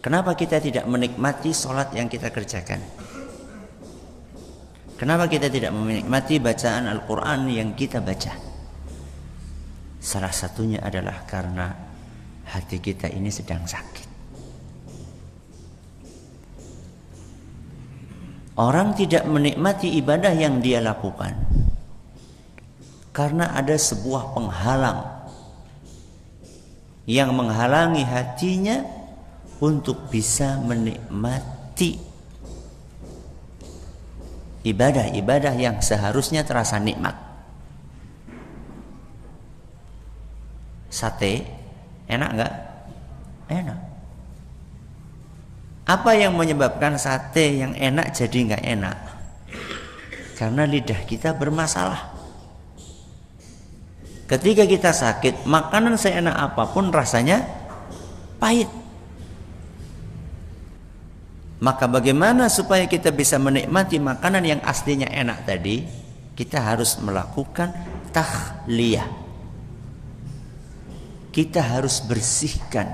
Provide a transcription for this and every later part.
Kenapa kita tidak menikmati sholat yang kita kerjakan? Kenapa kita tidak menikmati bacaan Al-Quran yang kita baca? Salah satunya adalah karena hati kita ini sedang sakit. Orang tidak menikmati ibadah yang dia lakukan karena ada sebuah penghalang yang menghalangi hatinya untuk bisa menikmati ibadah-ibadah yang seharusnya terasa nikmat. Sate enak enggak? Enak. Apa yang menyebabkan sate yang enak jadi enggak enak? Karena lidah kita bermasalah. Ketika kita sakit, makanan seenak apapun rasanya pahit. Maka bagaimana supaya kita bisa menikmati makanan yang aslinya enak tadi? Kita harus melakukan tahliyah. Kita harus bersihkan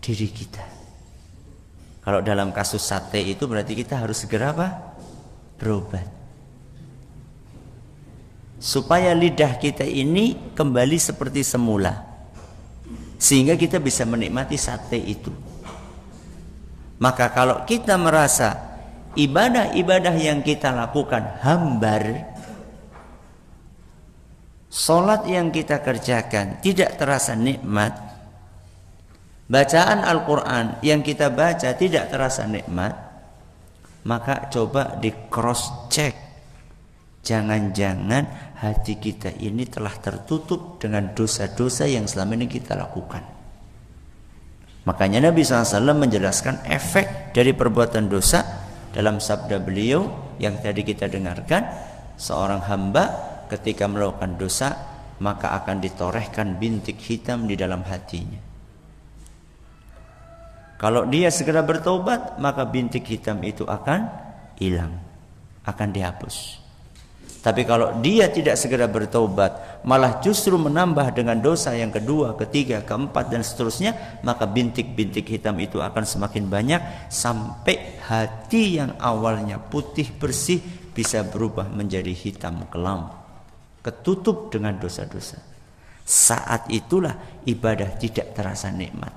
diri kita. Kalau dalam kasus sate itu berarti kita harus segera apa? Berobat. Supaya lidah kita ini kembali seperti semula. Sehingga kita bisa menikmati sate itu. Maka kalau kita merasa ibadah-ibadah yang kita lakukan hambar, sholat yang kita kerjakan tidak terasa nikmat, bacaan Al-Quran yang kita baca tidak terasa nikmat, maka coba di cross check. Jangan-jangan hati kita ini telah tertutup dengan dosa-dosa yang selama ini kita lakukan. Makanya Nabi SAW menjelaskan efek dari perbuatan dosa dalam sabda beliau yang tadi kita dengarkan. Seorang hamba ketika melakukan dosa maka akan ditorehkan bintik hitam di dalam hatinya. Kalau dia segera bertobat maka bintik hitam itu akan hilang, akan dihapus. Tapi kalau dia tidak segera bertobat, malah justru menambah dengan dosa yang kedua, ketiga, keempat dan seterusnya, maka bintik-bintik hitam itu akan semakin banyak sampai hati yang awalnya putih bersih bisa berubah menjadi hitam kelam, ketutup dengan dosa-dosa. Saat itulah ibadah tidak terasa nikmat.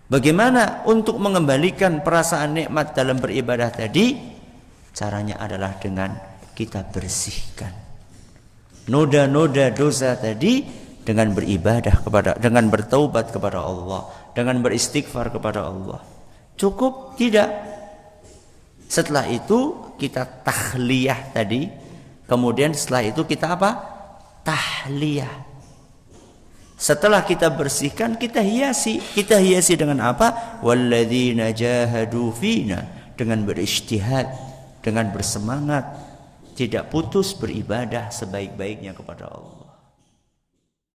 Bagaimana untuk mengembalikan perasaan nikmat dalam beribadah tadi? Caranya adalah dengan kita bersihkan noda-noda dosa tadi dengan beribadah dengan bertaubat kepada Allah, dengan beristighfar kepada Allah. Cukup? Tidak. Setelah itu kita tahliyah tadi, kemudian setelah itu kita apa? Tahliyah. Setelah kita bersihkan, kita hiasi. Kita hiasi dengan apa? Walladzina jahadu fina, dengan berijtihad, dengan bersemangat, tidak putus beribadah sebaik-baiknya kepada Allah.